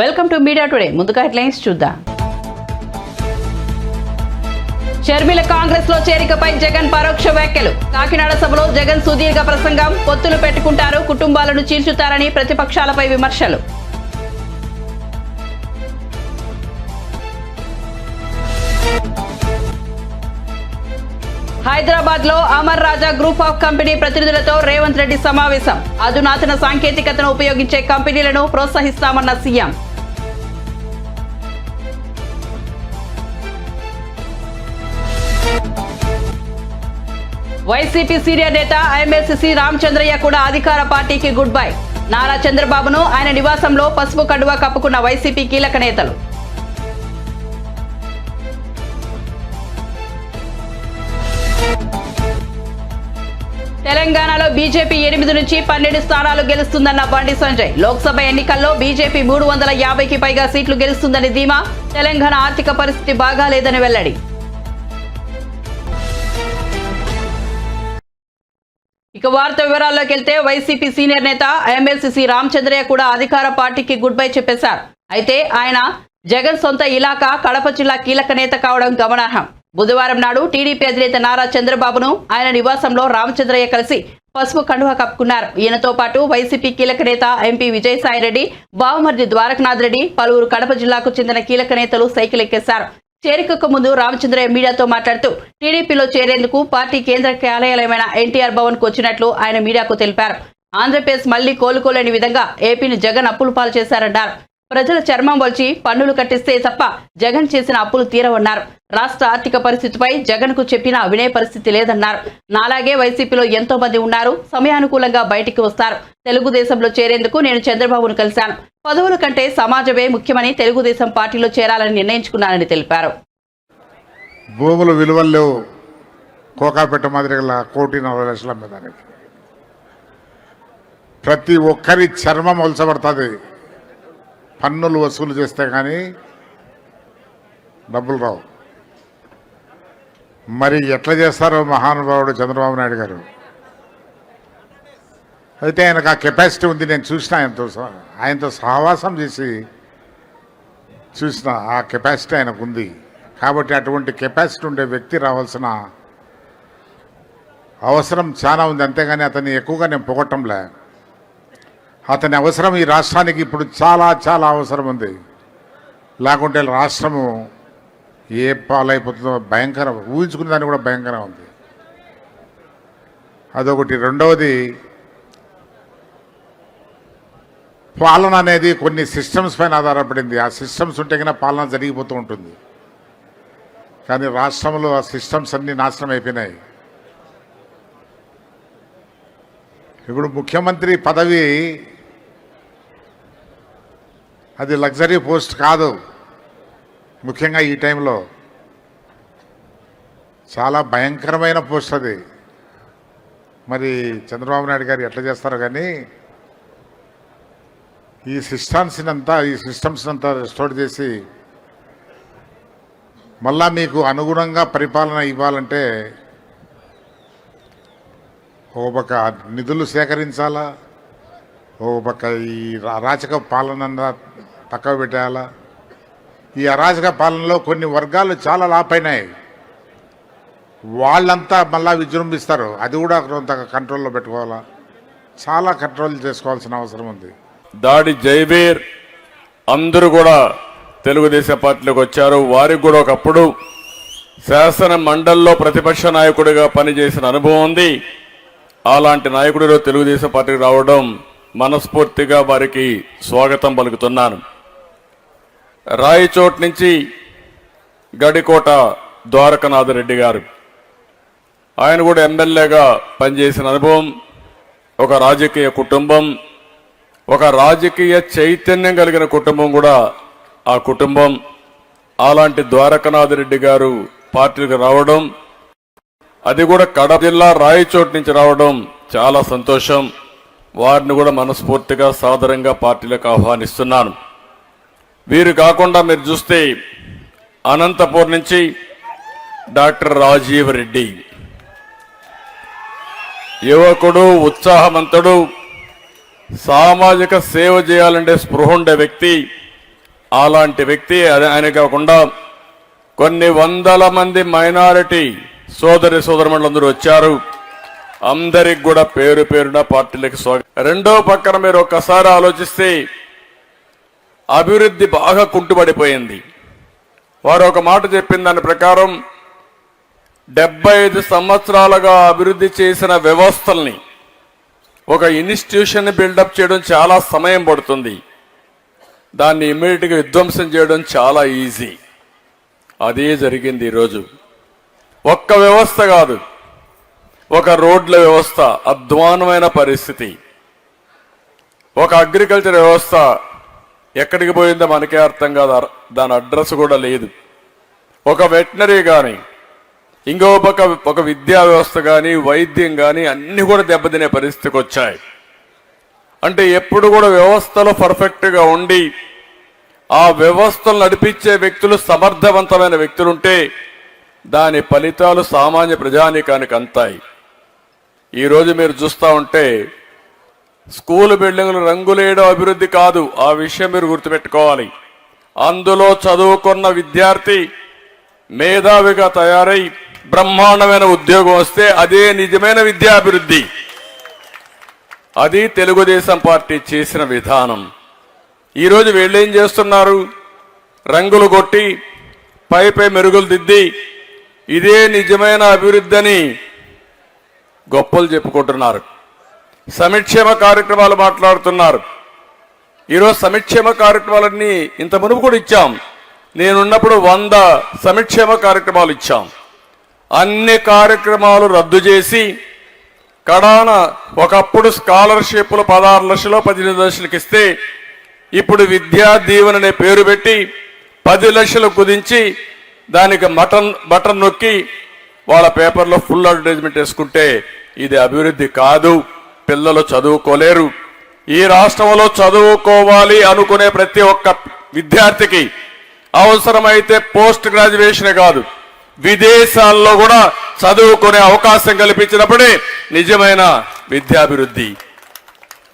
Welcome to media today. ముందుగా headlines చూద్దాం. షర్మిల కాంగ్రెస్ లో చేరికపై జగన్ పరోక్ష వ్యాఖ్యలు. కాకినాడ సభలో జగన్ సుదీర్ఘ ప్రసంగం. పొత్తులు పెట్టుకుంటారు, కుటుంబాలను చీల్చుతారని ప్రతిపక్షాలపై విమర్శలు. హైదరాబాద్ లో అమర్ రాజా గ్రూప్ ఆఫ్ కంపెనీ ప్రతినిధులతో రేవంత్ రెడ్డి సమావేశం. అధునాతన సాంకేతికతను ఉపయోగించే కంపెనీలను ప్రోత్సహిస్తామన్న సీఎం. వైసీపీ సీనియర్ నేత ఎమ్మెల్సీ రామచంద్రయ్య కూడా అధికార పార్టీకి గుడ్ బై. నారా చంద్రబాబును ఆయన నివాసంలో పసుపు కండువా కప్పుకున్న వైసీపీ కీలక నేతలు. తెలంగాణలో బీజేపీ 8 నుంచి 12 స్థానాలు గెలుస్తుందన్న బండి సంజయ్. లోక్సభ ఎన్నికల్లో బీజేపీ 350కి పైగా సీట్లు గెలుస్తుందని ధీమా. తెలంగాణ ఆర్థిక పరిస్థితి బాగాలేదని వెల్లడి. ఇక వార్త వివరాల్లోకి వెళ్తే వైసీపీ సీనియర్ నేత ఎమ్మెల్సీ రామచంద్రయ్య కూడా అధికార పార్టీకి గుడ్ బై చెప్పేశారు. అయితే ఆయన జగన్ సొంత ఇలాకా కడప జిల్లా కీలక నేత కావడం గమనార్హం. బుధవారం నాడు టీడీపీ అధినేత నారా చంద్రబాబును ఆయన నివాసంలో రామచంద్రయ్య కలిసి పసుపు కండువా కప్పుకున్నారు. ఈయనతో పాటు వైసీపీ కీలక నేత ఎంపీ విజయసాయిరెడ్డి, బావమర్ది ద్వారకనాథ్ రెడ్డి, పలువురు కడప జిల్లాకు చెందిన కీలక నేతలు సైకిల్ ఎక్కేశారు. చేరికకు ముందు రామచంద్రయ్య మీడియాతో మాట్లాడుతూ టీడీపీలో చేరేందుకు పార్టీ కేంద్ర కార్యాలయమైన ఎన్టీఆర్ భవన్ కు వచ్చినట్లు ఆయన మీడియాకు తెలిపారు. ఆంధ్రప్రదేశ్ మళ్లీ కోలుకోలేని విధంగా ఏపీని జగన్ అప్పులు పాలు చేశారన్నారు. ప్రజల చర్మం వల్చి పన్నులు కట్టిస్తే తప్ప జగన్ చేసిన అప్పులు తీరవన్నారు. రాష్ట్ర ఆర్థిక పరిస్థితిపై జగన్ కు చెప్పినా వినే పరిస్థితి లేదన్నారు. నాలాగే వైసీపీలో ఎంతో మంది ఉన్నారు, సమయానుకూలంగా బయటికి వస్తారు. తెలుగుదేశంలో చేరేందుకు నేను చంద్రబాబును కలిశాను. పదవుల కంటే సమాజమే ముఖ్యమని తెలుగుదేశం పార్టీలో చేరాలని నిర్ణయించుకున్నానని తెలిపారు. భూములు విలువలు లేవు, కోకాపెట్ట మాదిరిగా 1,40,00,000 అమ్మేదానికి. ప్రతి ఒక్కరి చర్మం ఒలచబడుతుంది. పన్నులు వసూలు చేస్తే కానీ డబ్బులు రావు. మరి ఎట్లా చేస్తారో మహానుభావుడు చంద్రబాబు నాయుడు గారు. అయితే ఆయనకు ఆ కెపాసిటీ ఉంది. నేను చూసిన ఆయనతో సహవాసం చేసి చూసిన ఆ కెపాసిటీ ఆయనకు ఉంది. కాబట్టి అటువంటి కెపాసిటీ ఉండే వ్యక్తి రావాల్సిన అవసరం చాలా ఉంది. అంతేగాని అతన్ని ఎక్కువగా నేను పొగట్టంలే. అతని అవసరం ఈ రాష్ట్రానికి ఇప్పుడు చాలా చాలా అవసరం ఉంది. లేకుంటే రాష్ట్రము ఏ పాలైపోతుందో భయంకరం, ఊహించుకునే దాన్ని కూడా భయంకరం ఉంది. అదొకటి. రెండవది, పాలన అనేది కొన్ని సిస్టమ్స్ పైన ఆధారపడింది. ఆ సిస్టమ్స్ ఉంటే కన్నా పాలన జరిగిపోతూ ఉంటుంది. కానీ రాష్ట్రంలో ఆ సిస్టమ్స్ అన్నీ నాశనం అయిపోయినాయి. ఇప్పుడు ముఖ్యమంత్రి పదవి అది లగ్జరీ పోస్ట్ కాదు. ముఖ్యంగా ఈ టైంలో చాలా భయంకరమైన పోస్ట్ అది. మరి చంద్రబాబు నాయుడు గారు ఎట్లా చేస్తారో కానీ ఈ సిస్టమ్స్ అంతా రెస్టోర్ చేసి మళ్ళా మీకు అనుగుణంగా పరిపాలన ఇవ్వాలంటే ఓ పక్క నిధులు సేకరించాలా, ఓ పక్క ఈ అరాచక పాలన తక్కువ పెట్టేయాలా. ఈ అరాచక పాలనలో కొన్ని వర్గాలు చాలా లాపైనాయి. వాళ్ళంతా మళ్ళా విజృంభిస్తారు. అది కూడా కొంత కంట్రోల్లో పెట్టుకోవాలా. చాలా కంట్రోల్ చేసుకోవాల్సిన అవసరం ఉంది. దాడి జైవీర్ అందరూ కూడా తెలుగుదేశం పార్టీలోకి వచ్చారు. వారికి కూడా ఒకప్పుడు శాసన మండలిలో ప్రతిపక్ష నాయకుడిగా పనిచేసిన అనుభవం ఉంది. అలాంటి నాయకుడిలో తెలుగుదేశం పార్టీకి రావడం మనస్ఫూర్తిగా వారికి స్వాగతం పలుకుతున్నాను. రాయచోట్ నుంచి గడికోట ద్వారకనాథ్ రెడ్డి గారు, ఆయన కూడా ఎమ్మెల్యేగా పనిచేసిన అనుభవం, ఒక రాజకీయ కుటుంబం, ఒక రాజకీయ చైతన్యం కలిగిన కుటుంబం కూడా ఆ కుటుంబం. అలాంటి ద్వారకనాథ్ రెడ్డి గారు పార్టీకి రావడం, అది కూడా కడప జిల్లా రాయచోట్ నుంచి రావడం చాలా సంతోషం. వారిని కూడా మనస్ఫూర్తిగా సాదరంగా పార్టీలకు ఆహ్వానిస్తున్నాను. వీరు కాకుండా మీరు చూస్తే అనంతపూర్ నుంచి డాక్టర్ రాజీవ్ రెడ్డి, యువకుడు, ఉత్సాహవంతుడు, సామాజిక సేవ చేయాలంటే స్పృహ ఉండే వ్యక్తి. అలాంటి వ్యక్తి ఆయన కాకుండా కొన్ని వందల మంది మైనారిటీ సోదరులందరూ వచ్చారు. అందరికి కూడా పేరు పేరున పార్టీలకు స్వాగతం. రెండో పక్కన మీరు ఒక్కసారి ఆలోచిస్తే అభివృద్ధి బాగా కుంటుపడిపోయింది. వారు ఒక మాట చెప్పిన దాని ప్రకారం 75 సంవత్సరాలుగా అభివృద్ధి చేసిన వ్యవస్థల్ని ఒక ఇన్స్టిట్యూషన్ బిల్డప్ చేయడం చాలా సమయం పడుతుంది. దాన్ని ఇమ్మీడియట్గా విధ్వంసం చేయడం చాలా ఈజీ. అదే జరిగింది ఈరోజు. ఒక్క వ్యవస్థ కాదు, ఒక రోడ్ల వ్యవస్థ అధ్వానమైన పరిస్థితి, ఒక అగ్రికల్చర్ వ్యవస్థ ఎక్కడికి పోయిందో మనకే అర్థం కాదు, దాని అడ్రస్ కూడా లేదు. ఒక వెటనరీ కానీ, ఇంకో పక్క ఒక విద్యా వ్యవస్థ కానీ, వైద్యం కానీ అన్ని కూడా దెబ్బతినే పరిస్థితికి వచ్చాయి. అంటే ఎప్పుడు కూడా వ్యవస్థలో పర్ఫెక్ట్గా ఉండి ఆ వ్యవస్థలు నడిపించే వ్యక్తులు సమర్థవంతమైన వ్యక్తులుంటే దాని ఫలితాలు సామాన్య ప్రజానీకానికి అంతాయి. ఈరోజు మీరు చూస్తూ ఉంటే స్కూల్ బిల్డింగ్లు రంగులేయడం అభివృద్ధి కాదు, ఆ విషయం మీరు గుర్తుపెట్టుకోవాలి. అందులో చదువుకున్న విద్యార్థి మేధావిగా తయారై బ్రహ్మాండమైన ఉద్యోగం వస్తే అదే నిజమైన విద్యాభివృద్ధి. అది తెలుగుదేశం పార్టీ చేసిన విధానం. ఈరోజు వీళ్ళేం చేస్తున్నారు? రంగులు కొట్టి పై మెరుగులు దిద్ది ఇదే నిజమైన అభివృద్ధి అని గొప్పలు చెప్పుకుంటున్నారు. సంక్షేమ కార్యక్రమాలు మాట్లాడుతున్నారు. ఈరోజు సంక్షేమ కార్యక్రమాలన్నీ ఇంత మునుపు కూడా ఇచ్చాం. నేనున్నప్పుడు 100 సంక్షేమ కార్యక్రమాలు ఇచ్చాం. అన్ని కార్యక్రమాలు రద్దు చేసి కడాన ఒకప్పుడు స్కాలర్షిప్లు 16 లక్షలు 18 లక్షలకు ఇస్తే ఇప్పుడు విద్యా దీవెన అనే పేరు పెట్టి 10 లక్షలు కుదించి దానికి బటన్ నొక్కి వాళ్ళ పేపర్లో ఫుల్ అడ్వర్టైజ్మెంట్ వేసుకుంటే ఇది అభివృద్ధి కాదు. పిల్లలు చదువుకోలేరు. ఈ రాష్ట్రంలో చదువుకోవాలి అనుకునే ప్రతి ఒక్క విద్యార్థికి అవసరమైతే పోస్ట్ గ్రాడ్యుయేషన్ కాదు, విదేశాల్లో కూడా చదువుకునే అవకాశం కల్పించినప్పుడే నిజమైన విద్యాభివృద్ధి.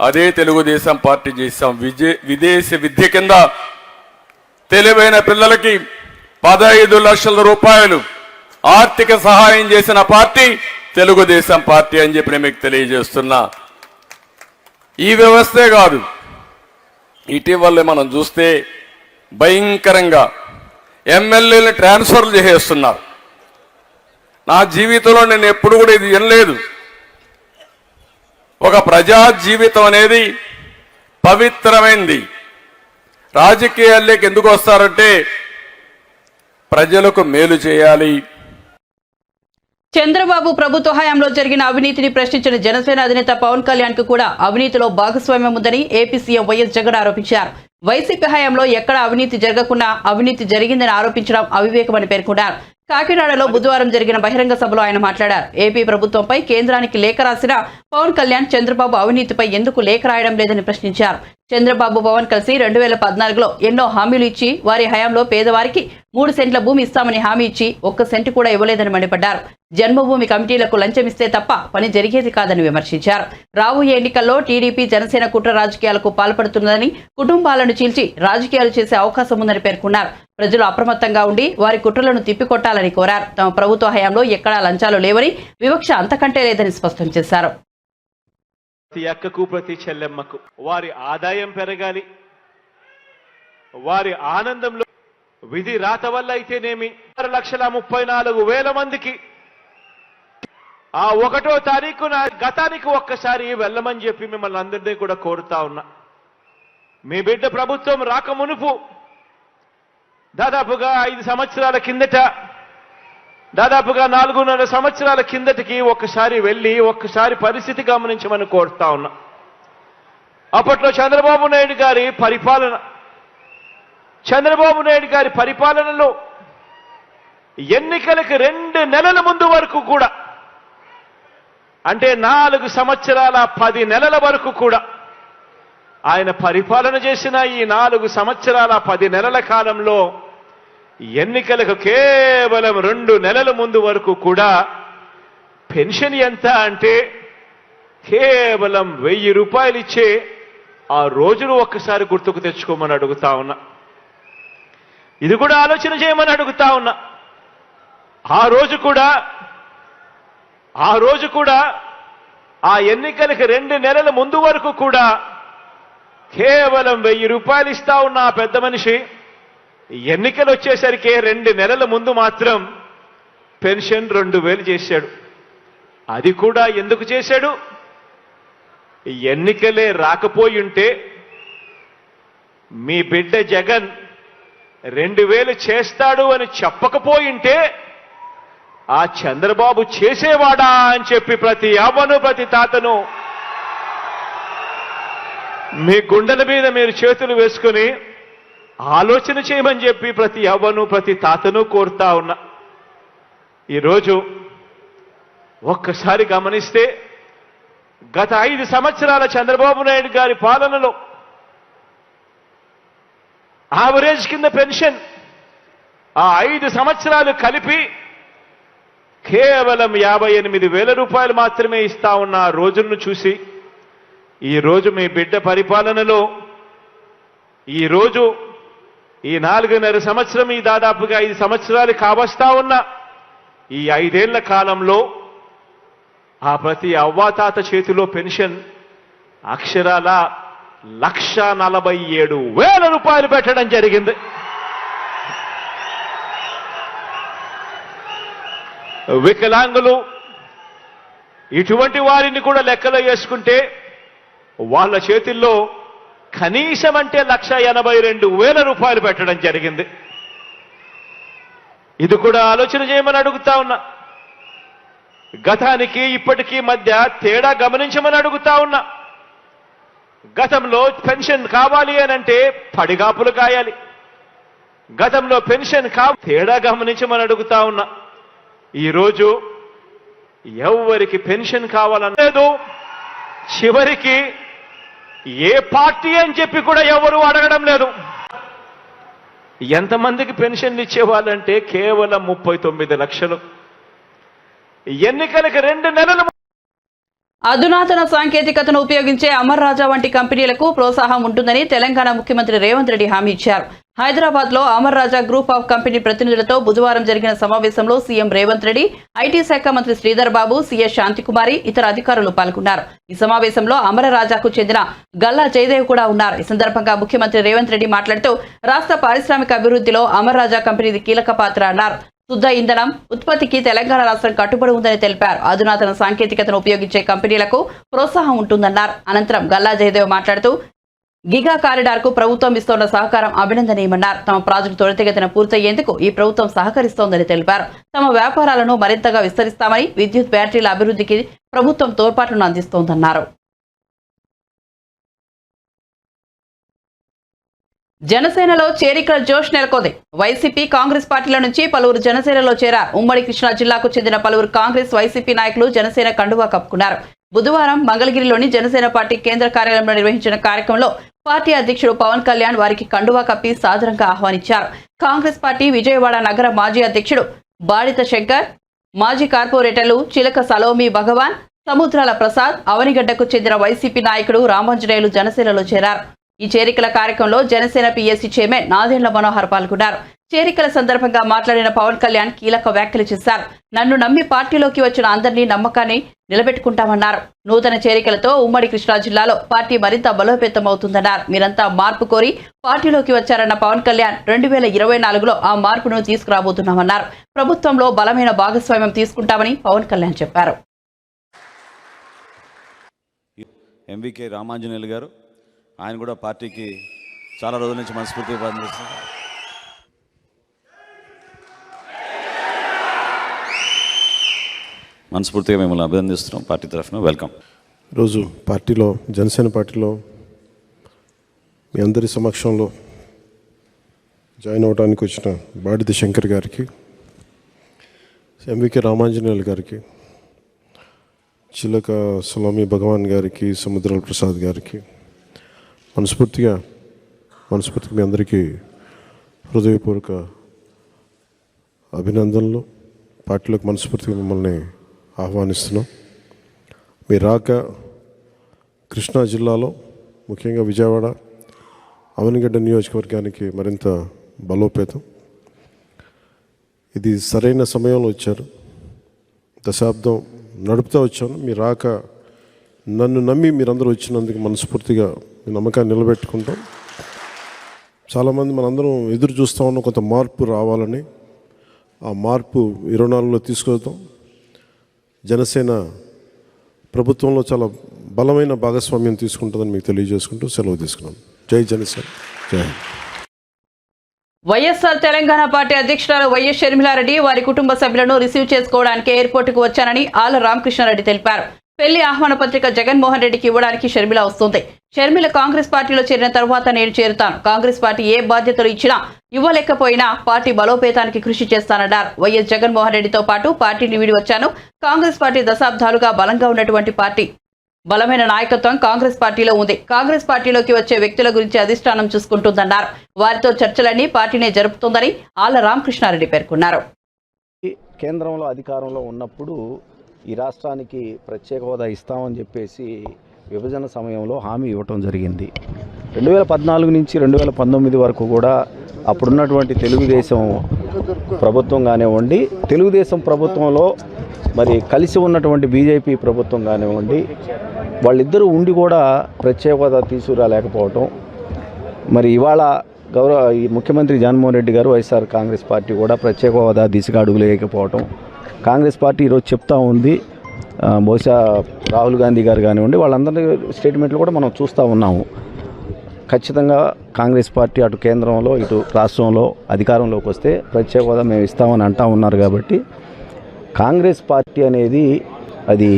అదే తెలుగుదేశం పార్టీ చేశాం. విదేశీ విద్య కింద తెలివైన పిల్లలకి 15 లక్షల రూపాయలు ఆర్థిక సహాయం చేసిన పార్టీ తెలుగుదేశం పార్టీ అని చెప్పి నేను మీకు తెలియజేస్తున్నా. ఈ వ్యవస్థే కాదు, ఇటీవలే మనం చూస్తే భయంకరంగా ఎమ్మెల్యేలను ట్రాన్స్ఫర్లు చేసేస్తున్నారు. నా జీవితంలో నేను ఎప్పుడు కూడా ఇది వినలేదు. ఒక ప్రజా జీవితం అనేది పవిత్రమైంది. రాజకీయాల్లోకి ఎందుకు వస్తారంటే ప్రజలకు మేలు చేయాలి. చంద్రబాబు ప్రభుత్వ హయాంలో జరిగిన అవినీతిని ప్రశ్నించిన జనసేన అధినేత పవన్ కళ్యాణ్ కు కూడా అవినీతిలో భాగస్వామ్యం ఉందని ఏపీ సీఎం వైఎస్ జగన్ ఆరోపించారు. వైసీపీ హయాంలో ఎక్కడ అవినీతి జరగకుండా అవినీతి జరిగిందని ఆరోపించడం అవివేకమని పేర్కొన్నారు. కాకినాడలో బుధవారం జరిగిన బహిరంగ సభలో ఆయన మాట్లాడారు. ఏపీ ప్రభుత్వంపై కేంద్రానికి లేఖ రాసిన పవన్ కళ్యాణ్ చంద్రబాబు అవినీతిపై ఎందుకు లేఖ రాయడం లేదని ప్రశ్నించారు. చంద్రబాబు పవన్ కలిసి 2014లో ఎన్నో హామీలు ఇచ్చి వారి హయాంలో పేదవారికి 3 సెంట్ల భూమి ఇస్తామని హామీ ఇచ్చి 1 సెంటు కూడా ఇవ్వలేదని మండిపడ్డారు. జన్మభూమి కమిటీలకు లంచం ఇస్తే తప్ప పని జరిగేది కాదని విమర్శించారు. రాబోయే ఎన్నికల్లో టీడీపీ జనసేన కుట్ర రాజకీయాలకు పాల్పడుతుందని, కుటుంబాలను చీల్చి రాజకీయాలు చేసే అవకాశం ఉందని పేర్కొన్నారు. ప్రజలు అప్రమత్తంగా ఉండి వారి కుట్రలను తిప్పికొట్టాలని కోరారు. తమ ప్రభుత్వ హయాంలో ఎక్కడా లంచాలు లేవని, వివక్ష అంతకంటే లేదని స్పష్టం చేశారు. ప్రతి అక్కకు ప్రతి చెల్లెమ్మకు వారి ఆదాయం పెరగాలి, వారి ఆనందంలో విధి రాత వల్ల అయితేనేమి 6,34,000 మందికి ఆ 1వ తారీఖున గతానికి ఒక్కసారి వెళ్ళమని చెప్పి మిమ్మల్ని అందరినీ కూడా కోరుతా ఉన్నా. మీ బిడ్డ ప్రభుత్వం రాకమునుపు దాదాపుగా 5 సంవత్సరాల కిందట, దాదాపుగా 4.5 సంవత్సరాల కిందటికి ఒక్కసారి వెళ్ళి ఒక్కసారి పరిస్థితి గమనించమని కోరుతా ఉన్నా. అప్పట్లో చంద్రబాబు నాయుడు గారి పరిపాలనలో ఎన్నికలకు 2 నెలల ముందు వరకు కూడా, అంటే 4 సంవత్సరాల 10 నెలల వరకు కూడా ఆయన పరిపాలన చేసిన ఈ 4 సంవత్సరాల 10 నెలల కాలంలో ఎన్నికలకు కేవలం 2 నెలల ముందు వరకు కూడా పెన్షన్ ఎంత అంటే కేవలం 1000 రూపాయలు ఇచ్చే ఆ రోజును ఒక్కసారి గుర్తుకు తెచ్చుకోమని అడుగుతా ఉన్నా. ఇది కూడా ఆలోచన చేయమని అడుగుతా ఉన్నా. ఆ రోజు కూడా ఆ ఎన్నికలకి 2 నెలల ముందు వరకు కూడా కేవలం 1000 రూపాయలు ఇస్తా ఉన్న ఆ పెద్ద మనిషి ఎన్నికలు వచ్చేసరికి 2 నెలల ముందు మాత్రం పెన్షన్ 2000 చేశాడు. అది కూడా ఎందుకు చేశాడు? ఎన్నికలే రాకపోయుంటే మీ బిడ్డ జగన్ 2000 చేస్తాడు అని చెప్పకపోయింటే ఆ చంద్రబాబు చేసేవాడా అని చెప్పి ప్రతి అవ్వను ప్రతి తాతను మీ గుండెల మీద మీరు చేతులు వేసుకుని ఆలోచన చేయమని చెప్పి ప్రతి అవ్వను ప్రతి తాతను కోరుతా ఉన్నా. ఈరోజు ఒక్కసారి గమనిస్తే గత 5 సంవత్సరాల చంద్రబాబు నాయుడు గారి పాలనలో యావరేజ్ కింద పెన్షన్ ఆ 5 సంవత్సరాలు కలిపి కేవలం 58,000 రూపాయలు మాత్రమే ఇస్తా ఉన్న ఆ రోజులను చూసి ఈరోజు మీ బిడ్డ పరిపాలనలో ఈరోజు ఈ 4.5 సంవత్సరం ఈ దాదాపుగా 5 సంవత్సరాలు కావస్తా ఉన్న ఈ 5 ఏళ్ల కాలంలో ఆ ప్రతి అవ్వాతాత చేతిలో పెన్షన్ అక్షరాల 1,47,000 రూపాయలు పెట్టడం జరిగింది. వికలాంగులు ఇటువంటి వారిని కూడా లెక్కలో వేసుకుంటే వాళ్ళ చేతుల్లో కనీసం అంటే 1,82,000 రూపాయలు పెట్టడం జరిగింది. ఇది కూడా ఆలోచన చేయమని అడుగుతా ఉన్నా. గతానికి ఇప్పటికీ మధ్య తేడా గమనించమని అడుగుతా ఉన్నా. గతంలో పెన్షన్ కావాలి అనంటే పడిగాపులు కాయాలి. గతంలో పెన్షన్ తేడా గమనించమని అడుగుతా ఉన్నా. ఈరోజు ఎవరికి పెన్షన్ కావాలనలేదు. చివరికి ఏ పార్టీ అని చెప్పి కూడా ఎవరు అడగడం లేదు. ఎంతమందికి పెన్షన్లు ఇచ్చేవాళ్ళంటే కేవలం 39 లక్షలు. ఎన్నికలకు 2 నెలలు. అధునాతన సాంకేతికతను ఉపయోగించే అమర్ రాజా వంటి కంపెనీలకు ప్రోత్సాహం ఉంటుందని తెలంగాణ ముఖ్యమంత్రి రేవంత్ రెడ్డి హామీ ఇచ్చారు. హైదరాబాద్ లో అమర్ రాజా గ్రూప్ ఆఫ్ కంపెనీ ప్రతినిధులతో బుధవారం జరిగిన సమావేశంలో సీఎం రేవంత్ రెడ్డి, ఐటీ శాఖ మంత్రి శ్రీధర్ బాబు, సీఎస్ శాంతికుమారి, ఇతర అధికారులు పాల్గొన్నారు. ఈ సమావేశంలో అమర రాజాకు చెందిన గల్లా జయదేవ్ కూడా ఉన్నారు. ఈ సందర్భంగా ముఖ్యమంత్రి రేవంత్ రెడ్డి మాట్లాడుతూ రాష్ట్ర పారిశ్రామిక అభివృద్ధిలో అమర్ రాజా కంపెనీది కీలక పాత్ర అన్నారు. శుద్ధ ఇంధనం ఉత్పత్తికి తెలంగాణ రాష్ట్రం కట్టుబడి ఉందని తెలిపారు. అధునాతన సాంకేతికతను ఉపయోగించే కంపెనీలకు ప్రోత్సాహం ఉంటుందన్నారు. అనంతరం గల్లా జయదేవ్ మాట్లాడుతూ గిగా కారిడార్ కు ప్రభుత్వం ఇస్తోన్న సహకారం అభినందనీయమన్నారు. తమ ప్రాజెక్టు త్వరితగతిన పూర్తయ్యేందుకు ఈ ప్రభుత్వం సహకరిస్తోందని తెలిపారు. తమ వ్యాపారాలను మరింతగా విస్తరిస్తామని, విద్యుత్ బ్యాటరీల అభివృద్ధికి ప్రభుత్వం తోడ్పాట్లను అందిస్తోందన్నారు. జనసేనలో చేరికల జోష్ నెలకొంది. వైసీపీ, కాంగ్రెస్ పార్టీల నుంచి పలువురు జనసేనలో చేరారు. ఉమ్మడి కృష్ణా జిల్లాకు చెందిన పలువురు కాంగ్రెస్, వైసీపీ నాయకులు జనసేన కండువా కప్పుకున్నారు. బుధవారం మంగళగిరిలోని జనసేన పార్టీ కేంద్ర కార్యాలయంలో నిర్వహించిన కార్యక్రమంలో పార్టీ అధ్యక్షుడు పవన్ కళ్యాణ్ వారికి కండువా కప్పి సాదరంగా ఆహ్వానించారు. కాంగ్రెస్ పార్టీ విజయవాడ నగర మాజీ అధ్యక్షుడు బాడిత శంకర్, మాజీ కార్పొరేటర్లు చిలక సలోమి భగవాన్, సముద్రాల ప్రసాద్, అవనిగడ్డకు చెందిన వైసీపీ నాయకుడు రామాంజనేయులు జనసేనలో చేరారు. ఈ చేరికల కార్యక్రమంలో జనసేన పీఎస్సీ చైర్మన్ నాదెండ్ల మనోహర్ పాల్గొన్నారు. చేరికల సందర్భంగా మాట్లాడిన పవన్ కళ్యాణ్ కీలక వ్యాఖ్యలు చేశారు. నన్ను నమ్మి పార్టీలోకి వచ్చిన అందరినీ నమ్మకాన్ని నిలబెట్టుకుంటామన్నారు. నూతన చేరికలతో ఉమ్మడి కృష్ణా జిల్లాలో పార్టీ మరింత బలోపేతమవుతుందన్నారు. మీరంతా మార్పు కోరి పార్టీలోకి వచ్చారన్న పవన్ కళ్యాణ్ 2024లో ఆ మార్పును తీసుకురాబోతున్నామన్నారు. ప్రభుత్వంలో బలమైన భాగస్వామ్యం తీసుకుంటామని పవన్ కళ్యాణ్ చెప్పారు. ఎంవికే రామాంజనేయులు గారు, ఆయన కూడా పార్టీకి చాలా రోజుల నుంచి మనస్ఫూర్తిగా పనిచేస్తున్నారు. మనస్ఫూర్తిగా మిమ్మల్ని అభినందిస్తున్నాం. పార్టీ తరఫున వెల్కమ్. ఈరోజు పార్టీలో, జనసేన పార్టీలో మీ అందరి సమక్షంలో జాయిన్ అవ్వడానికి వచ్చిన బాడిత శంకర్ గారికి, ఎంవికే రామాంజనేయులు గారికి, చిలక సలోమి భగవాన్ గారికి, సముద్రాల ప్రసాద్ గారికి మనస్ఫూర్తిగా మీ అందరికీ హృదయపూర్వక అభినందనలు. పార్టీలోకి మనస్ఫూర్తిగా మిమ్మల్ని ఆహ్వానిస్తున్నాం. మీ రాక కృష్ణా జిల్లాలో, ముఖ్యంగా విజయవాడ, అవనిగడ్డ నియోజకవర్గానికి మరింత బలోపేతం. ఇది సరైన సమయంలో వచ్చారు. దశాబ్దం నడుపుతూ వచ్చాను. మీ రాక నన్ను నమ్మి మీరందరూ వచ్చినందుకు మనస్ఫూర్తిగా మీ నమ్మకాన్ని నిలబెట్టుకుంటాం. చాలామంది మనందరం ఎదురు చూస్తూ ఉన్నాం కొంత మార్పు రావాలని. ఆ మార్పు 24లో తీసుకొద్దాం. జనసేన ప్రభుత్వంలో చాలా బలమైన భాగస్వామ్యం తీసుకుంటుందని మీకు తెలియజేసుకుంటూ సెలవు తీసుకున్నాను. జై జనసేన, జై హింద్. వైఎస్ఆర్ తెలంగాణ పార్టీ అధ్యక్షురాలు వైఎస్ షర్మిలారెడ్డి వారి కుటుంబ సభ్యులను రిసీవ్ చేసుకోవడానికి ఎయిర్పోర్టుకు వచ్చానని ఆళ్ల రామకృష్ణారెడ్డి తెలిపారు. పెళ్లి ఆహ్వాన పత్రిక జగన్మోహన్ రెడ్డికి ఇవ్వడానికి షర్మిల వస్తుంది. షర్మిల కాంగ్రెస్ పార్టీలో చేరిన తర్వాత నేను చేరుతాను. కాంగ్రెస్ పార్టీ ఏ బాధ్యతలు ఇచ్చినా ఇవ్వలేకపోయినా పార్టీ బలోపేతానికి కృషి చేస్తానన్నారు. వైఎస్ జగన్మోహన్ రెడ్డితో పాటు పార్టీని వీడి వచ్చాను. కాంగ్రెస్ పార్టీ దశాబ్దాలుగా బలంగా ఉన్నటువంటి పార్టీ. బలమైన నాయకత్వం కాంగ్రెస్ పార్టీలో ఉంది. కాంగ్రెస్ పార్టీలోకి వచ్చే వ్యక్తుల గురించి అధిష్టానం చూసుకుంటుందన్నారు. వారితో చర్చలన్నీ పార్టీనే జరుపుతుందని ఆళ్ల రామకృష్ణారెడ్డి పేర్కొన్నారు. కేంద్రంలో అధికారంలో ఉన్నప్పుడు ఈ రాష్ట్రానికి ప్రత్యేక హోదా ఇస్తామని చెప్పేసి విభజన సమయంలో హామీ ఇవ్వటం జరిగింది. 2014 నుంచి 2019 వరకు కూడా అప్పుడున్నటువంటి తెలుగుదేశం ప్రభుత్వం కానివ్వండి, తెలుగుదేశం ప్రభుత్వంలో మరి కలిసి ఉన్నటువంటి బీజేపీ ప్రభుత్వం కానివ్వండి, వాళ్ళిద్దరూ ఉండి కూడా ప్రత్యేక హోదా తీసుకురాలేకపోవటం, మరి ఇవాళ ఈ ముఖ్యమంత్రి జగన్మోహన్ రెడ్డి గారు వైఎస్ఆర్ కాంగ్రెస్ పార్టీ కూడా ప్రత్యేక హోదా దిశగా అడుగులేయకపోవటం, కాంగ్రెస్ పార్టీ ఈరోజు చెప్తా ఉంది. బహుశా రాహుల్ గాంధీ గారు కానివ్వండి, వాళ్ళందరి స్టేట్మెంట్లు కూడా మనం చూస్తూ ఉన్నాము. ఖచ్చితంగా కాంగ్రెస్ పార్టీ అటు కేంద్రంలో ఇటు రాష్ట్రంలో అధికారంలోకి వస్తే ప్రత్యేక హోదా మేము ఇస్తామని అంటూ ఉన్నారు. కాబట్టి కాంగ్రెస్ పార్టీ అనేది అది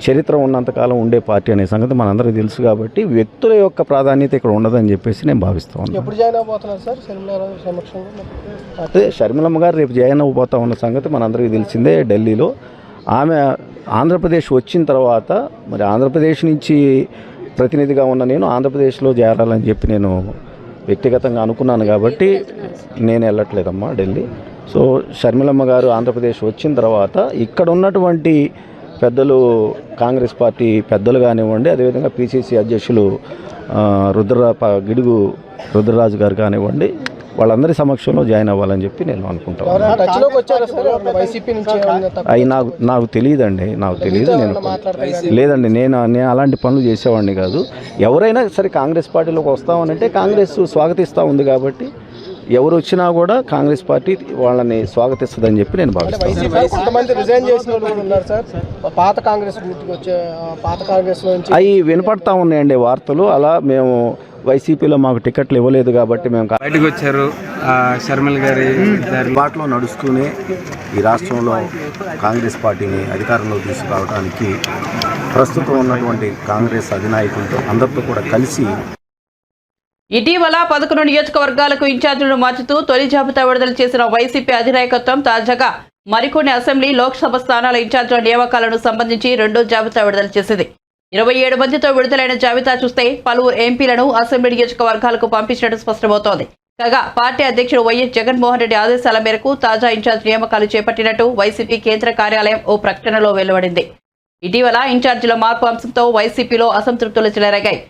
చరిత్ర ఉన్నంతకాలం ఉండే పార్టీ అనే సంగతి మనందరికీ తెలుసు. కాబట్టి వ్యక్తుల యొక్క ప్రాధాన్యత ఇక్కడ ఉండదని చెప్పేసి నేను భావిస్తూ ఉన్నాను. అదే షర్మిలమ్మ గారు రేపు జాయిన్ అవ్వబోతా ఉన్న సంగతి మనందరికీ తెలిసిందే. ఢిల్లీలో ఆమె ఆంధ్రప్రదేశ్ వచ్చిన తర్వాత మరి ఆంధ్రప్రదేశ్ నుంచి ప్రతినిధిగా ఉన్న నేను ఆంధ్రప్రదేశ్లో చేరాలని చెప్పి నేను వ్యక్తిగతంగా అనుకున్నాను. కాబట్టి నేను వెళ్ళట్లేదమ్మా ఢిల్లీ. సో షర్మిలమ్మ గారు ఆంధ్రప్రదేశ్ వచ్చిన తర్వాత ఇక్కడ ఉన్నటువంటి పెద్దలు, కాంగ్రెస్ పార్టీ పెద్దలు కానివ్వండి, అదేవిధంగా పిసిసి అధ్యక్షులు గిడుగు రుద్రరాజు గారు కానివ్వండి, వాళ్ళందరి సమక్షంలో జాయిన్ అవ్వాలని చెప్పి నేను అనుకుంటాను. అవి నాకు తెలియదండి, నాకు తెలియదు. లేదండి, నేను అలాంటి పనులు చేసేవాడిని కాదు. ఎవరైనా సరే కాంగ్రెస్ పార్టీలోకి వస్తామనంటే కాంగ్రెస్ స్వాగతిస్తూ ఉంది. కాబట్టి ఎవరు వచ్చినా కూడా కాంగ్రెస్ పార్టీ వాళ్ళని స్వాగతిస్తుందని చెప్పి నేను భావిస్తాను. అవి వినపడతా ఉన్నాయండి వార్తలు. అలా మేము వైసీపీలో మాకు టికెట్లు ఇవ్వలేదు కాబట్టి మేము బయటకు వచ్చారు. షర్మిల గారి బాటలో నడుస్తూనే ఈ రాష్ట్రంలో కాంగ్రెస్ పార్టీని అధికారంలో తీసుకురావడానికి ప్రస్తుతం ఉన్నటువంటి కాంగ్రెస్ అధినాయకులతో అందరితో కూడా కలిసి ఇటీవల 11 నియోజకవర్గాలకు ఇన్ఛార్జీలను మార్చుతూ తొలి జాబితా విడుదల చేసిన వైసీపీ అధినాయకత్వం తాజాగా మరికొన్ని అసెంబ్లీ, లోక్సభ స్థానాల ఇన్ఛార్జీల నియామకాలను సంబంధించి రెండో జాబితా విడుదల చేసింది. 27 మందితో విడుదలైన జాబితా చూస్తే పలువురు ఎంపీలను అసెంబ్లీ నియోజకవర్గాలకు పంపించినట్టు స్పష్టమవుతోంది. కాగా పార్టీ అధ్యక్షుడు వైఎస్ జగన్మోహన్ రెడ్డి ఆదేశాల మేరకు తాజా ఇన్ఛార్జ్ నియామకాలు చేపట్టినట్టు వైసీపీ కేంద్ర కార్యాలయం ఓ ప్రకటనలో వెలువడింది. ఇటీవల ఇన్ఛార్జీల మార్పు అంశంతో వైసీపీలో అసంతృప్తులు చెలరేగాయి.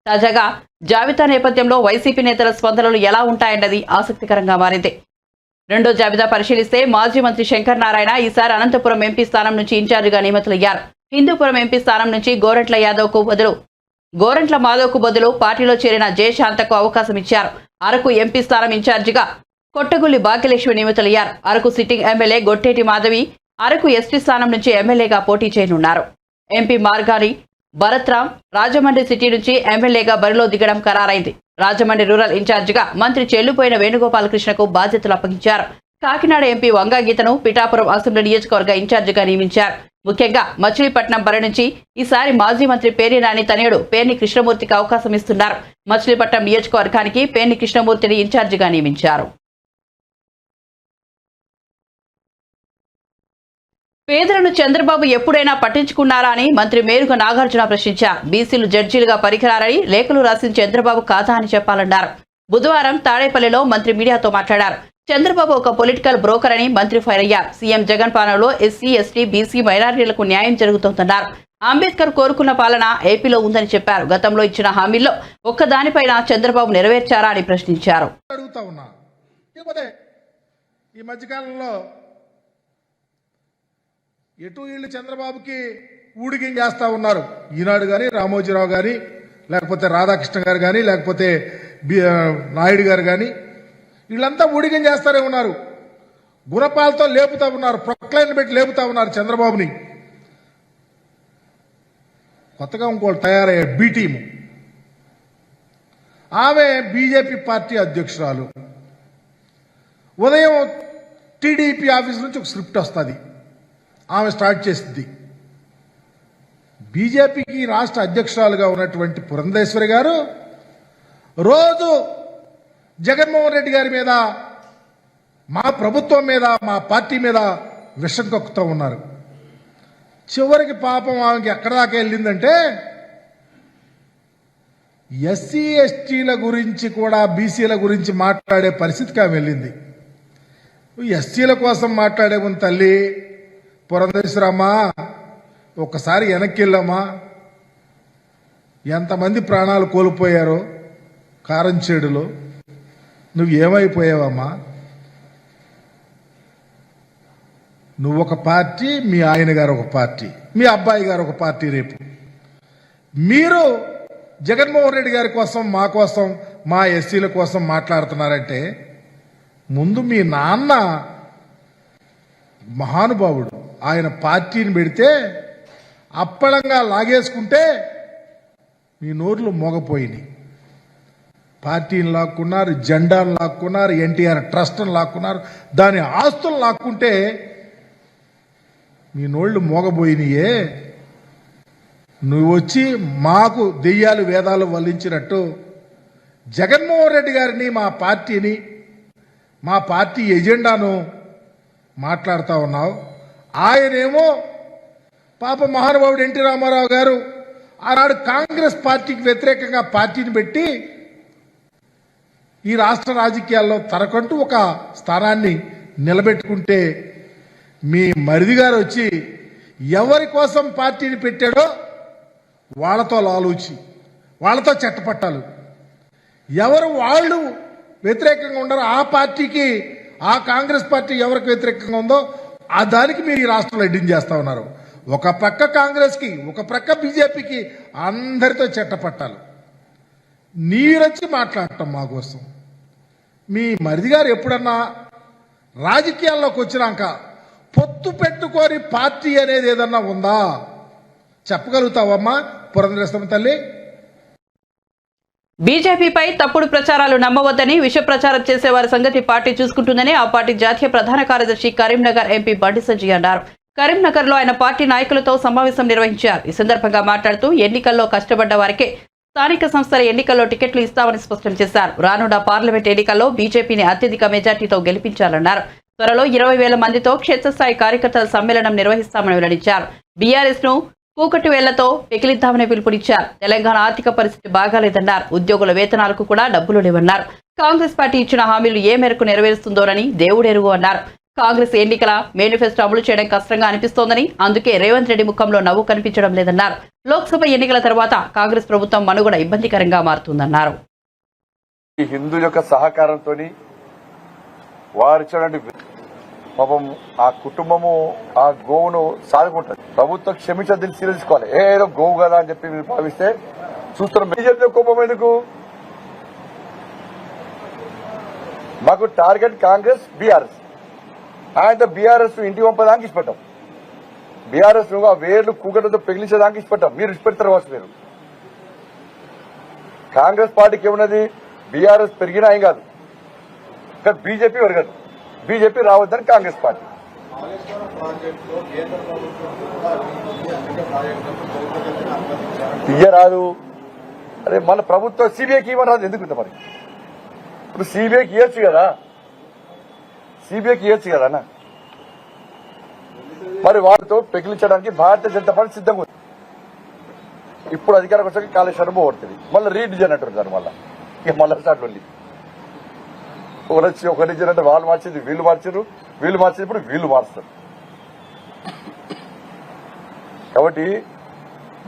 తాజాగా జాబితా నేపథ్యంలో వైసీపీ నేతల స్పందనలు ఎలా ఉంటాయన్నది ఆసక్తికరంగా మారింది. రెండో జాబితా పరిశీలిస్తే మాజీ మంత్రి శంకర్ నారాయణ ఈసారి అనంతపురం ఎంపీ స్థానం నుంచి ఇన్ఛార్జిగా నియమితులయ్యారు. హిందూపురం ఎంపీ స్థానం నుంచి గోరంట్ల మాధవ్కు బదులు పార్టీలో చేరిన జయశాంతకు అవకాశం ఇచ్చారు. అరకు ఎంపీ స్థానం ఇన్ఛార్జిగా కొట్టగుల్లి భాగ్యలక్ష్మి నియమితులయ్యారు. Araku sitting MLA Gotteti Madhavi Araku ST స్థానం నుంచి ఎమ్మెల్యేగా పోటీ చేయనున్నారు. ఎంపీ మార్గాని భరత్రామ్ రాజమండ్రి సిటీ నుంచి ఎమ్మెల్యేగా బరిలో దిగడం ఖరారైంది. రాజమండ్రి రూరల్ ఇన్ఛార్జిగా మంత్రి చెల్లుపోయిన వేణుగోపాలకృష్ణకు బాధ్యతలు అప్పగించారు. కాకినాడ ఎంపీ వంగా గీతను పిఠాపురం అసెంబ్లీ నియోజకవర్గ ఇన్ఛార్జిగా నియమించారు. ముఖ్యంగా మచిలీపట్నం బరి నుంచి ఈసారి మాజీ మంత్రి పేర్ని నాని తనయుడు పేర్ని కృష్ణమూర్తికి అవకాశం ఇస్తున్నారు. మచిలీపట్నం నియోజకవర్గానికి పేర్ని కృష్ణమూర్తిని ఇన్ఛార్జిగా నియమించారు. పేదలను చంద్రబాబు ఎప్పుడైనా పట్టించుకున్నారా అని మంత్రి మేరుగ నాగార్జున ప్రశ్నించారు. బీసీలు జడ్జీలుగా పరిఖరారని లేఖలు రాసిన చంద్రబాబు కాదా అని చెప్పాలన్నారు. బుధవారం తాడేపల్లిలో మంత్రి మీడియాతో మాట్లాడారు. చంద్రబాబు ఒక పొలిటికల్ బ్రోకర్ అని మంత్రి ఫైర్ అయ్యారు. సీఎం జగన్ పాలనలో ఎస్సీ, ఎస్టీ, బీసీ, మైనారిటీలకు న్యాయం జరుగుతోందన్నారు. అంబేద్కర్ కోరుకున్న పాలన ఏపీలో ఉందని చెప్పారు. గతంలో ఇచ్చిన హామీల్లో ఒక్కదానిపైన చంద్రబాబు నెరవేర్చారా అని ప్రశ్నించారు. ఇకపోతే ఈ మధ్యకాలంలో ఎటు వీళ్ళు చంద్రబాబుకి ఊడిగం చేస్తూ ఉన్నారు. ఈనాడు కానీ, రామోజీరావు కానీ, లేకపోతే రాధాకృష్ణ గారు కానీ, లేకపోతే నాయుడు గారు కానీ, వీళ్ళంతా ఊడిగం చేస్తారే ఉన్నారు. గుణపాలతో లేపుతా ఉన్నారు, ప్రొక్లైన్ పెట్టి లేపుతా ఉన్నారు చంద్రబాబుని. కొత్తగా ఇంకోటి తయారయ్యాడు బి టీము. ఆమె బీజేపీ పార్టీ అధ్యక్షురాలు. ఉదయం టీడీపీ ఆఫీస్ నుంచి ఒక స్క్రిప్ట్ వస్తుంది, ఆమె స్టార్ట్ చేసింది. బీజేపీకి రాష్ట్ర అధ్యక్షురాలుగా ఉన్నటువంటి పురంధేశ్వరి గారు రోజు జగన్మోహన్ రెడ్డి గారి మీద, మా ప్రభుత్వం మీద, మా పార్టీ మీద విషం కక్కుతూ ఉన్నారు. చివరికి పాపం ఆమెకి ఎక్కడ దాకా వెళ్ళిందంటే ఎస్సీ ఎస్టీల గురించి కూడా బీసీల గురించి మాట్లాడే పరిస్థితికి ఆమె వెళ్ళింది. ఎస్సీల కోసం మాట్లాడే ముందు తల్లి పురంధేశ్వరమ్మా ఒక్కసారి వెనక్కి వెళ్ళమ్మా. ఎంతమంది ప్రాణాలు కోల్పోయారో కారంచేడులో, నువ్వు ఏమైపోయావమ్మా? నువ్వు ఒక పార్టీ, మీ ఆయన గారు ఒక పార్టీ, మీ అబ్బాయి గారు ఒక పార్టీ. రేపు మీరు జగన్మోహన్ రెడ్డి గారి కోసం, మా కోసం, మా ఎస్సీల కోసం మాట్లాడుతున్నారంటే ముందు మీ నాన్న మహానుభావుడు, ఆయన పార్టీని పెడితే అప్పళంగా లాగేసుకుంటే మీ నోర్లు మోగపోయినాయి. పార్టీని లాక్కున్నారు, జెండాను లాక్కున్నారు, ఎన్టీఆర్ ట్రస్ట్ను లాక్కున్నారు, దాని ఆస్తులు లాక్కుంటే మీ నోళ్లు మోగబోయినాయే. నువ్వు వచ్చి మాకు దెయ్యాలు వేదాలు వల్లించినట్టు జగన్మోహన్ రెడ్డి గారిని, మా పార్టీని, మా పార్టీ ఎజెండాను మాట్లాడుతూ ఉన్నావు. ఆయనేమో పాప మహానుభావుడు ఎన్టీ రామారావు గారు ఆనాడు కాంగ్రెస్ పార్టీకి వ్యతిరేకంగా పార్టీని పెట్టి ఈ రాష్ట్ర రాజకీయాల్లో తనకంటూ ఒక స్థానాన్ని నిలబెట్టుకుంటే మీ మరిది గారు వచ్చి ఎవరి కోసం పార్టీని పెట్టాడో వాళ్ళతో లాలూచి, వాళ్ళతో చట్టపట్టాలు, ఎవరు వాళ్ళు వ్యతిరేకంగా ఉన్నారో ఆ పార్టీకి, ఆ కాంగ్రెస్ పార్టీ ఎవరికి వ్యతిరేకంగా ఉందో ఆ దానికి మీరు ఈ రాష్ట్రంలో ఎడ్డింగ్ చేస్తా ఉన్నారు. ఒక ప్రక్క కాంగ్రెస్కి, ఒక ప్రక్క బీజేపీకి, అందరితో చట్టపట్టాలు. నీరొచ్చి మాట్లాడటం మా కోసం. మీ మరిది గారు ఎప్పుడన్నా రాజకీయాల్లోకి వచ్చినాక పొత్తు పెట్టుకొని పార్టీ అనేది ఏదన్నా ఉందా? చెప్పగలుగుతావమ్మా పురంధరేశ్వరమ్మ తల్లి? బీజేపీపై తప్పుడు ప్రచారాలు నమ్మవద్దని, విష ప్రచారం చేసేవారి సంగతి పార్టీ చూసుకుంటుందని ఆ పార్టీ జాతీయ ప్రధాన కార్యదర్శి కరీంనగర్ ఎంపీ బండి సంజయ్ అన్నారు. కరీంనగర్ లో ఆయన పార్టీ నాయకులతో సమావేశం నిర్వహించారు. ఈ సందర్భంగా మాట్లాడుతూ ఎన్నికల్లో కష్టపడ్డ వారికే స్థానిక సంస్థల ఎన్నికల్లో టికెట్లు ఇస్తామని స్పష్టం చేశారు. రానున్న పార్లమెంట్ ఎన్నికల్లో బీజేపీని అత్యధిక మెజార్టీతో గెలిపించాలన్నారు. త్వరలో 20,000 మందితో క్షేత్రస్థాయి కార్యకర్తల సమ్మేళనం నిర్వహిస్తామని వెల్లడించారు. బీఆర్ఎస్ ను కూకటి వేళ్లతో పెకిలిద్దామని పిలుపునిచ్చారు. తెలంగాణ ఆర్థిక పరిస్థితి బాగాలేదన్నారు. ఉద్యోగుల వేతనాలకు కూడా డబ్బులు లేవన్నారు. కాంగ్రెస్ పార్టీ ఇచ్చిన హామీలు ఏ మేరకు నెరవేరుస్తుందోనని దేవుడెరుగు అన్నారు. కాంగ్రెస్ ఎన్నికల మేనిఫెస్టో అమలు చేయడం కష్టంగా అనిపిస్తోందని, అందుకే రేవంత్ రెడ్డి ముఖంలో నవ్వు కనిపించడం లేదన్నారు. లోక్సభ ఎన్నికల తర్వాత కాంగ్రెస్ ప్రభుత్వం మనుగడ ఇబ్బందికరంగా మారుతుందన్నారు. హిందూ యొక్క సహకారంతో వారిచ్చినటువంటి పాపం ఆ కుటుంబము ఆ గోవును సాదుకుంటుంది. ప్రభుత్వం క్షమించదని తీసుకోవాలి. ఏదో గోవు కదా అని చెప్పి మీరు భావిస్తే చూస్తున్నాం. బీజేపీ కోపం ఎందుకు? మాకు టార్గెట్ కాంగ్రెస్, బీఆర్ఎస్. ఆయనతో బీఆర్ఎస్ ఇంటి పంపదానికి ఇష్టపడ్డాం. బీఆర్ఎస్ ఆ వేర్లు కూకటతో పెగిలించేదానికి ఇష్టపడ్డాం. మీరు ఇష్టపెడతారు కావచ్చు. మీరు కాంగ్రెస్ పార్టీకి ఏమున్నది? బీఆర్ఎస్ పెరిగినా ఏం కాదు, కానీ బీజేపీ పెరగదు. బీజేపీ రావద్దని కాంగ్రెస్ పార్టీ. ఇయ్యరాదు. అరే మన ప్రభుత్వం సిబిఐకి ఇవ్వరాదు ఎందుకు? మరి ఇప్పుడు సిబిఐకి ఇవ్వచ్చు కదా, సిబిఐకి ఇవ్వచ్చు కదా అన్న. మరి వాటితో పెకిలించడానికి భారతీయ జనతా పార్టీ సిద్ధంగా ఉంది. ఇప్పుడు అధికారం వచ్చాక కాళేశ్వరం పోగొడుతుంది, మళ్ళీ రీడిజన్ అంటారు దాని వల్ల. ఇక మళ్ళీ స్టార్ట్ వెళ్ళి ఒక రీజన్ అంటే వాళ్ళు మార్చింది, వీళ్ళు మార్చారు, వీళ్ళు మార్చింది, ఇప్పుడు వీళ్ళు మారుస్తారు. కాబట్టి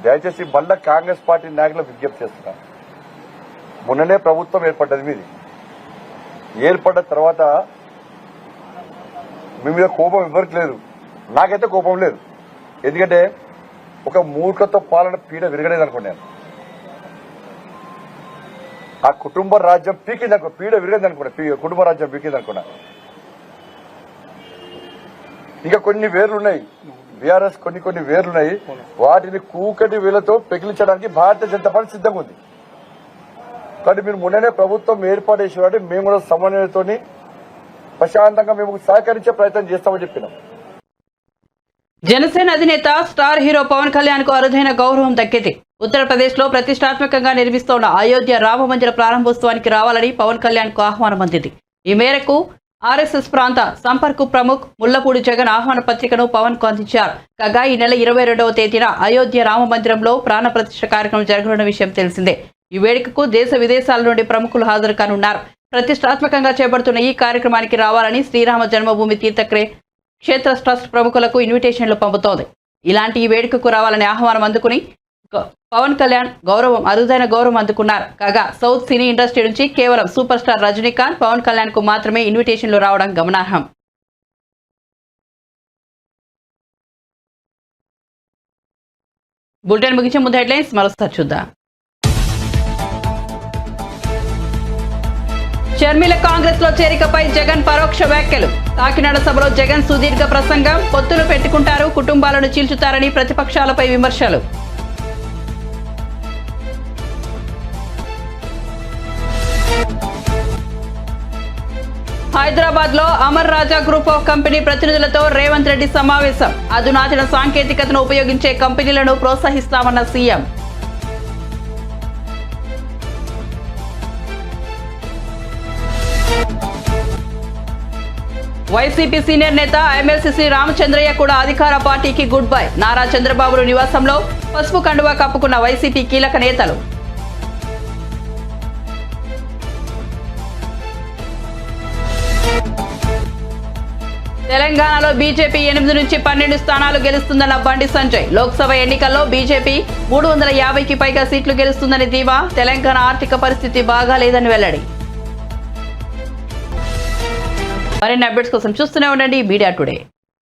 దయచేసి మళ్ళా కాంగ్రెస్ పార్టీ నాయకులకు విజ్ఞప్తి చేస్తున్నారు. మొన్ననే ప్రభుత్వం ఏర్పడ్డది మీది. ఏర్పడ్డ తర్వాత మీ మీద కోపం ఎవరికి లేదు, నాకైతే కోపం లేదు. ఎందుకంటే ఒక మూర్ఖత్వ పాలన పీడ విరగలేదు అనుకున్నాను. ఆ కుటుంబ రాజ్యం పీకింది అనుకో, పీడ విరగదు అనుకున్నా, కుటుంబ రాజ్యం పీకింది అనుకున్నా. ఇంకా కొన్ని వేర్లున్నాయి, బీఆర్ఎస్ కొన్ని వేర్లున్నాయి, వాటిని కూకటి వేలతో పెకిలించడానికి భారతీయ జనతా పార్టీ సిద్ధంగా ఉంది. కాబట్టి మీరు మొన్ననే ప్రభుత్వం ఏర్పాటు చేసేవాడి మేము కూడా సమన్వయంతో ప్రశాంతంగా మేము సహకరించే ప్రయత్నం చేస్తామని చెప్పినాం. జనసేన అధినేత స్టార్ హీరో పవన్ కళ్యాణ్ కు అరుదైన గౌరవం దక్కింది. ఉత్తరప్రదేశ్ లో ప్రతిష్టాత్మకంగా నిర్మిస్తోన్న అయోధ్య రామ మందిర ప్రారంభోత్సవానికి రావాలని పవన్ కళ్యాణ్ కు ఆహ్వానం అందింది. ఈ మేరకు ఆర్ఎస్ఎస్ ప్రాంత సంపర్క్ ప్రముఖ్ ముల్లపూడి జగన్ ఆహ్వాన పత్రికను పవన్ కు అందించారు. కాగా ఈ నెల 22వ తేదీన అయోధ్య రామ మందిరంలో ప్రాణ ప్రతిష్ఠ కార్యక్రమం జరగనున్న విషయం తెలిసిందే. ఈ వేడుకకు దేశ విదేశాల నుండి ప్రముఖులు హాజరు కానున్నారు. ప్రతిష్టాత్మకంగా చేపడుతున్న ఈ కార్యక్రమానికి రావాలని శ్రీరామ జన్మభూమి తీర్థ క్షేత్ర ట్రస్ట్ ప్రముఖులకు ఇన్విటేషన్లు పంపుతోంది. ఇలాంటి ఈ వేడుకకు రావాలని ఆహ్వానం అందుకుని పవన్ కళ్యాణ్ అరుదైన గౌరవం అందుకున్నారు. కాగా సౌత్ సినీ ఇండస్ట్రీ నుంచి కేవలం సూపర్ స్టార్ రజనీకాంత్, పవన్ కళ్యాణ్ కు మాత్రమే ఇన్విటేషన్లు రావడం గమనార్హం. బులెటిన్ ముగించే ముందు హెడ్లైన్స్ మరోసారి చూద్దాం. షర్మిల కాంగ్రెస్ లో చేరికపై జగన్ పరోక్ష వ్యాఖ్యలు. కాకినాడ సభలో జగన్ సుదీర్ఘ ప్రసంగం. పొత్తులు పెట్టుకుంటారు, కుటుంబాలను చీల్చుతారని ప్రతిపక్షాలపై విమర్శలు. హైదరాబాద్ లో అమర్ రాజా గ్రూప్ ఆఫ్ కంపెనీ ప్రతినిధులతో రేవంత్ రెడ్డి సమావేశం. అధునాతన సాంకేతికతను ఉపయోగించే కంపెనీలను ప్రోత్సహిస్తామన్న సీఎం. వైసీపీ సీనియర్ నేత ఎమ్మెల్సీ రామచంద్రయ్య కూడా అధికార పార్టీకి గుడ్ బై. నారా చంద్రబాబు నివాసంలో పసుపు కండువా కప్పుకున్న వైసీపీ కీలక నేతలు. తెలంగాణలో బీజేపీ 8 నుంచి 12 స్థానాలు గెలుస్తుందన్న బండి సంజయ్. లోక్సభ ఎన్నికల్లో బీజేపీ 350కి పైగా సీట్లు గెలుస్తుందని ధీమా. తెలంగాణ ఆర్థిక పరిస్థితి బాగాలేదని వెల్లడి. మరిన్ని అప్డేట్స్ కోసం చూస్తూనే ఉండండి మీడియా టుడే.